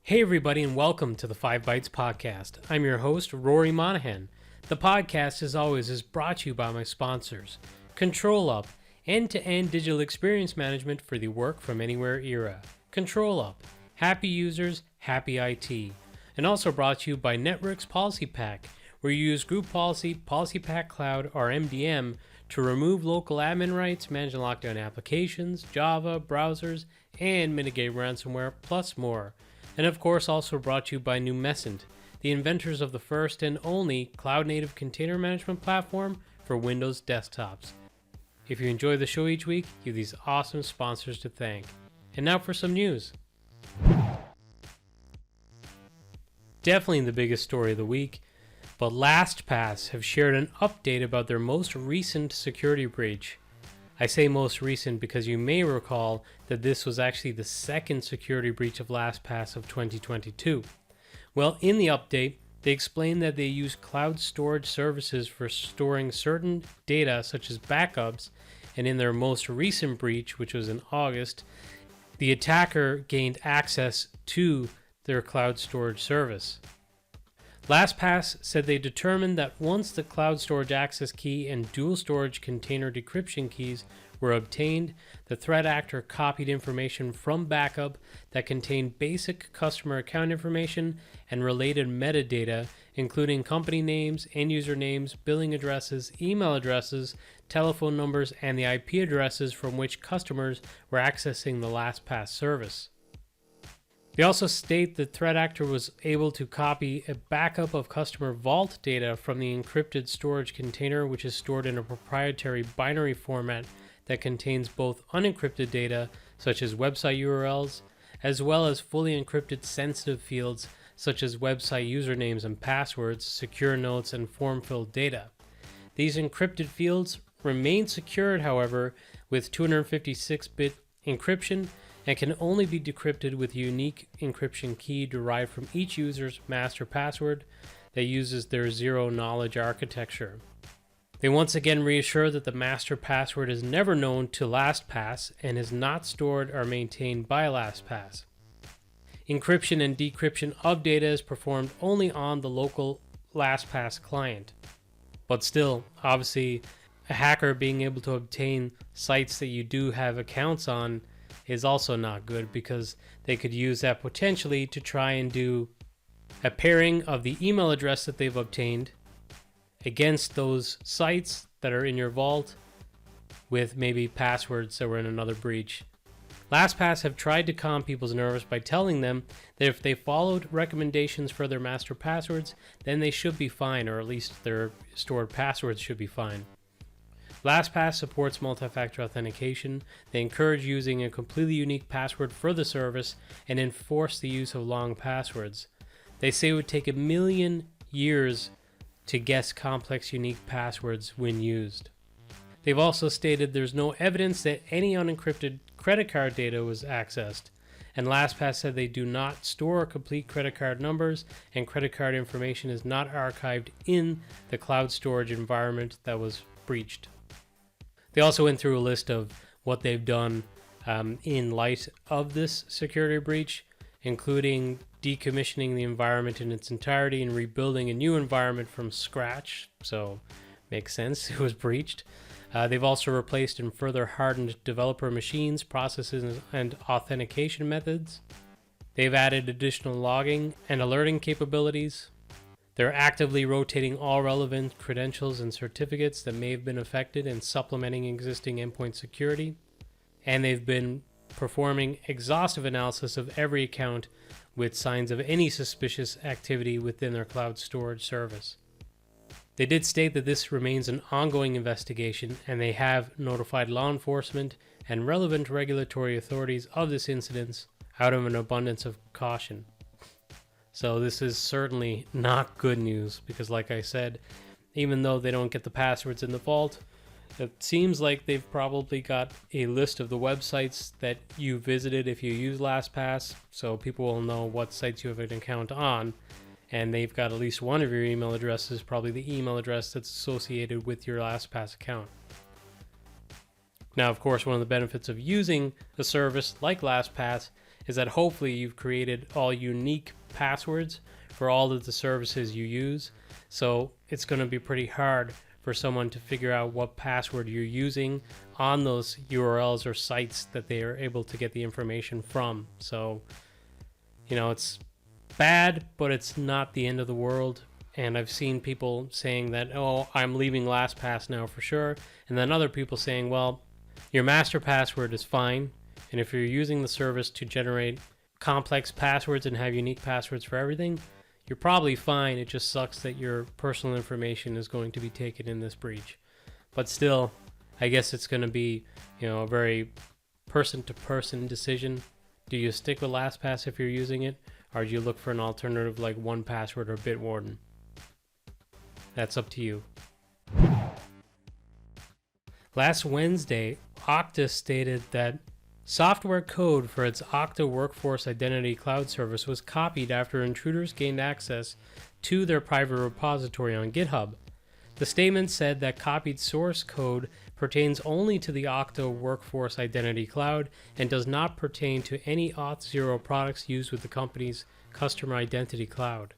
Hey everybody and welcome to the 5 Bytes Podcast. I'm your host, Rory Monahan. The podcast, as always, is brought to you by my sponsors, ControlUp, end-to-end digital experience management for the work from anywhere era. ControlUp, happy users, happy IT. And also brought to you by Networks Policy Pack, where you use Group Policy, Policy Pack Cloud, or MDM to remove local admin rights, manage and lock down applications, Java, browsers, and mitigate ransomware, plus more. And of course, also brought to you by Numescent, the inventors of the first and only cloud-native container management platform for Windows desktops. If you enjoy the show each week, you have these awesome sponsors to thank. And now for some news. Definitely the biggest story of the week, but LastPass have shared an update about their most recent security breach. I say most recent because you may recall that this was actually the second security breach of LastPass of 2022. Well, in the update, they explained that they use cloud storage services for storing certain data such as backups, and in their most recent breach, which was in August, the attacker gained access to their cloud storage service. LastPass said they determined that once the cloud storage access key and dual storage container decryption keys were obtained, the threat actor copied information from backup that contained basic customer account information and related metadata, including company names, end user names, billing addresses, email addresses, telephone numbers, and the IP addresses from which customers were accessing the LastPass service. They also state the threat actor was able to copy a backup of customer vault data from the encrypted storage container, which is stored in a proprietary binary format that contains both unencrypted data, such as website URLs, as well as fully encrypted sensitive fields, such as website usernames and passwords, secure notes, and form-filled data. These encrypted fields remain secured, however, with 256-bit encryption, and can only be decrypted with a unique encryption key derived from each user's master password that uses their zero-knowledge architecture. They once again reassure that the master password is never known to LastPass and is not stored or maintained by LastPass. Encryption and decryption of data is performed only on the local LastPass client. But still, obviously, a hacker being able to obtain sites that you do have accounts on is also not good, because they could use that potentially to try and do a pairing of the email address that they've obtained against those sites that are in your vault with maybe passwords that were in another breach. LastPass have tried to calm people's nerves by telling them that if they followed recommendations for their master passwords, then they should be fine, or at least their stored passwords should be fine. LastPass supports multi-factor authentication. They encourage using a completely unique password for the service and enforce the use of long passwords. They say it would take 1 million years to guess complex unique passwords when used. They've also stated there's no evidence that any unencrypted credit card data was accessed, and LastPass said they do not store complete credit card numbers, and credit card information is not archived in the cloud storage environment that was breached. They also went through a list of what they've done in light of this security breach, including decommissioning the environment in its entirety and rebuilding a new environment from scratch. So, makes sense, it was breached. They've also replaced and further hardened developer machines, processes, and authentication methods. They've added additional logging and alerting capabilities. They're actively rotating all relevant credentials and certificates that may have been affected and supplementing existing endpoint security. And they've been performing exhaustive analysis of every account with signs of any suspicious activity within their cloud storage service. They did state that this remains an ongoing investigation, and they have notified law enforcement and relevant regulatory authorities of this incident out of an abundance of caution. So this is certainly not good news, because like I said, even though they don't get the passwords in the vault, it seems like they've probably got a list of the websites that you visited if you use LastPass, so people will know what sites you have an account on, and they've got at least one of your email addresses, probably the email address that's associated with your LastPass account. Now, of course, one of the benefits of using a service like LastPass is that hopefully you've created all unique passwords for all of the services you use. So it's going to be pretty hard for someone to figure out what password you're using on those URLs or sites that they are able to get the information from. So, it's bad, but it's not the end of the world. And I've seen people saying that, oh, I'm leaving LastPass now for sure. And then other people saying, well, your master password is fine. And if you're using the service to generate complex passwords and have unique passwords for everything, you're probably fine. It just sucks that your personal information is going to be taken in this breach. But still, I guess it's going to be, a very person-to-person decision. Do you stick with LastPass if you're using it? Or do you look for an alternative like 1Password or Bitwarden? That's up to you. Last Wednesday, Okta stated that software code for its Okta Workforce Identity Cloud service was copied after intruders gained access to their private repository on GitHub. The statement said that copied source code pertains only to the Okta Workforce Identity Cloud and does not pertain to any Auth0 products used with the company's customer identity cloud.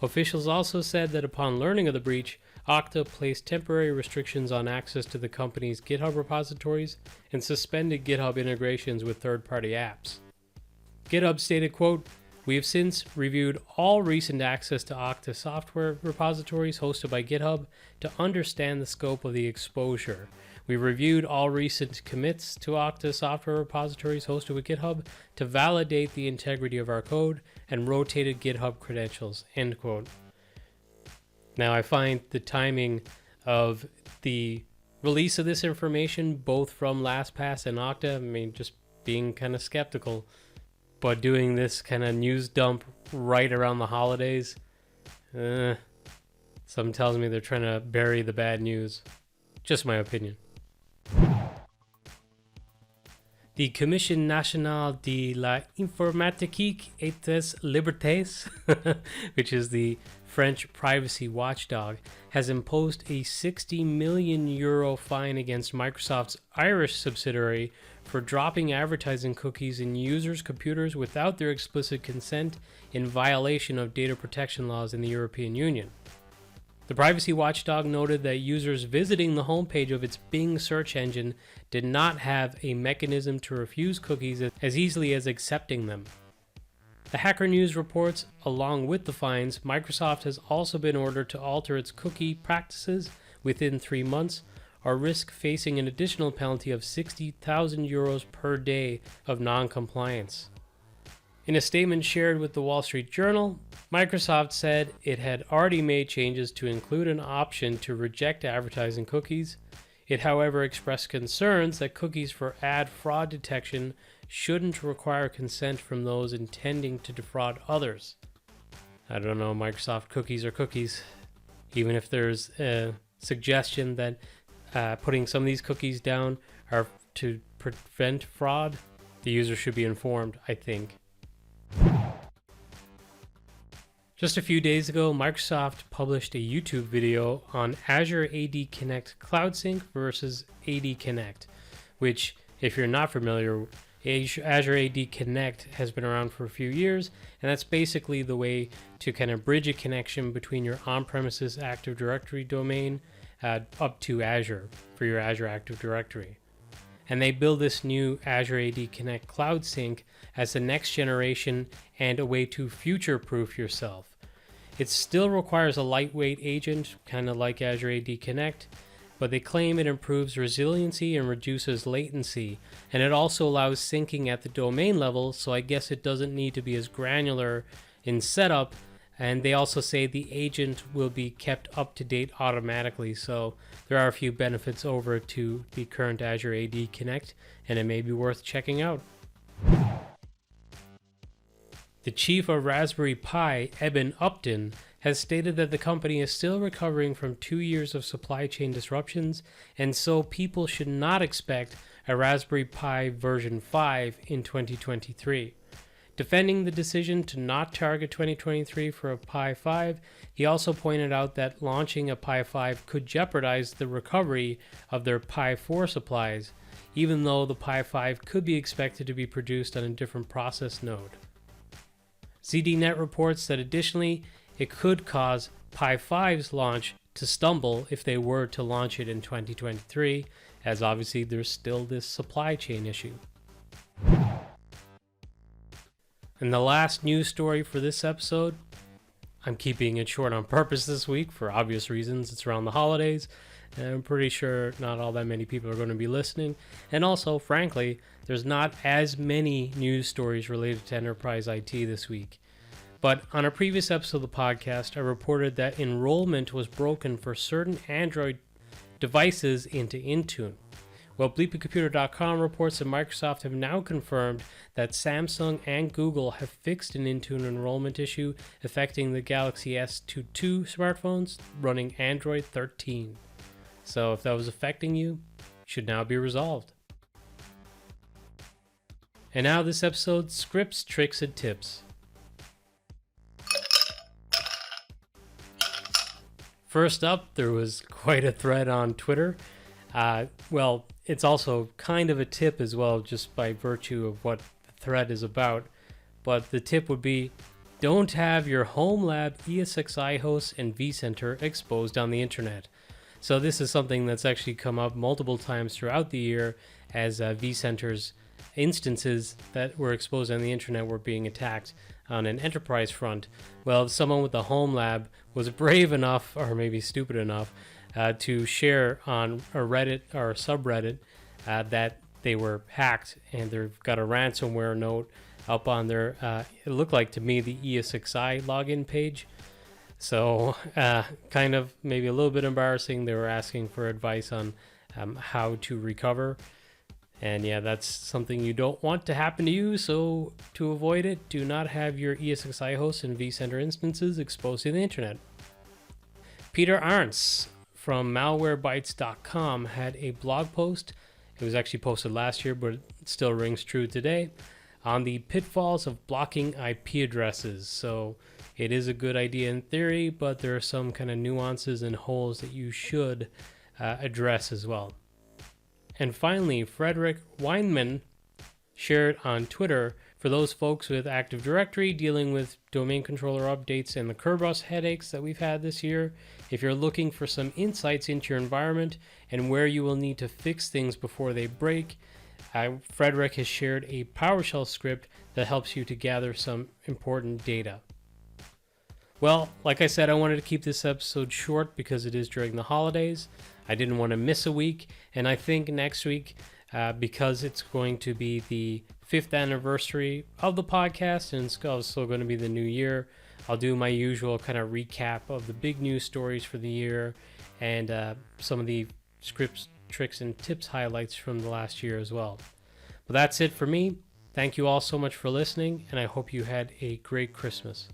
Officials also said that upon learning of the breach, Okta placed temporary restrictions on access to the company's GitHub repositories and suspended GitHub integrations with third-party apps. GitHub stated, quote, "We have since reviewed all recent access to Okta software repositories hosted by GitHub to understand the scope of the exposure. We reviewed all recent commits to Okta software repositories hosted with GitHub to validate the integrity of our code and rotated GitHub credentials," end quote. Now, I find the timing of the release of this information, both from LastPass and Okta, just being kind of skeptical, but doing this kind of news dump right around the holidays, something tells me they're trying to bury the bad news. Just my opinion. The Commission nationale de la informatique et des libertés, which is the French privacy watchdog, has imposed a €60 million fine against Microsoft's Irish subsidiary for dropping advertising cookies in users' computers without their explicit consent in violation of data protection laws in the European Union. The privacy watchdog noted that users visiting the homepage of its Bing search engine did not have a mechanism to refuse cookies as easily as accepting them. The Hacker News reports, along with the fines, Microsoft has also been ordered to alter its cookie practices within 3 months, or risk facing an additional penalty of €60,000 per day of non-compliance. In a statement shared with the Wall Street Journal, Microsoft said it had already made changes to include an option to reject advertising cookies. It, however, expressed concerns that cookies for ad fraud detection shouldn't require consent from those intending to defraud others. I don't know, Microsoft, cookies are cookies. Even if there's a suggestion that putting some of these cookies down are to prevent fraud, the user should be informed, I think. Just a few days ago, Microsoft published a YouTube video on Azure AD Connect Cloud Sync versus AD Connect, which, if you're not familiar, Azure AD Connect has been around for a few years, and that's basically the way to kind of bridge a connection between your on-premises Active Directory domain up to Azure for your Azure Active Directory. And they build this new Azure AD Connect Cloud Sync as the next generation and a way to future-proof yourself. It still requires a lightweight agent, kind of like Azure AD Connect, but they claim it improves resiliency and reduces latency, and it also allows syncing at the domain level, so I guess it doesn't need to be as granular in setup, and they also say the agent will be kept up to date automatically, so there are a few benefits over to the current Azure AD Connect, and it may be worth checking out. The chief of Raspberry Pi, Eben Upton, has stated that the company is still recovering from 2 years of supply chain disruptions, and so people should not expect a Raspberry Pi version 5 in 2023. Defending the decision to not target 2023 for a Pi 5, he also pointed out that launching a Pi 5 could jeopardize the recovery of their Pi 4 supplies, even though the Pi 5 could be expected to be produced on a different process node. ZDNet reports that additionally, it could cause Pi 5's launch to stumble if they were to launch it in 2023, as obviously there's still this supply chain issue. And the last news story for this episode, I'm keeping it short on purpose this week for obvious reasons. It's around the holidays, and I'm pretty sure not all that many people are going to be listening. And also, frankly, there's not as many news stories related to enterprise IT this week. But on a previous episode of the podcast, I reported that enrollment was broken for certain Android devices into Intune. Well, BleepingComputer.com reports that Microsoft have now confirmed that Samsung and Google have fixed an Intune enrollment issue affecting the Galaxy S22 smartphones running Android 13. So if that was affecting you, it should now be resolved. And now this episode's scripts, tricks, and tips. First up, there was quite a thread on Twitter. Well, it's also kind of a tip as well, just by virtue of what the thread is about. But the tip would be, don't have your home lab ESXi hosts and vCenter exposed on the internet. So this is something that's actually come up multiple times throughout the year as vCenter's instances that were exposed on the internet were being attacked on an enterprise front. Well, someone with a home lab was brave enough, or maybe stupid enough, to share on a Reddit or a subreddit that they were hacked, and they've got a ransomware note up on their, it looked like to me, the ESXi login page. So kind of maybe a little bit embarrassing. They were asking for advice on how to recover. And yeah, that's something you don't want to happen to you. So to avoid it, do not have your ESXi hosts and vCenter instances exposed to the internet. Peter Arntz from malwarebytes.com had a blog post. It was actually posted last year, but it still rings true today, on the pitfalls of blocking IP addresses. So it is a good idea in theory, but there are some kind of nuances and holes that you should address as well. And finally, Frederick Weinman shared on Twitter, for those folks with Active Directory dealing with domain controller updates and the Kerberos headaches that we've had this year, if you're looking for some insights into your environment and where you will need to fix things before they break, Frederick has shared a PowerShell script that helps you to gather some important data. Well, like I said, I wanted to keep this episode short because it is during the holidays. I didn't want to miss a week, and I think next week, because it's going to be the 5th anniversary of the podcast, and it's also going to be the new year, I'll do my usual kind of recap of the big news stories for the year and some of the scripts, tricks, and tips highlights from the last year as well. But that's it for me. Thank you all so much for listening, and I hope you had a great Christmas.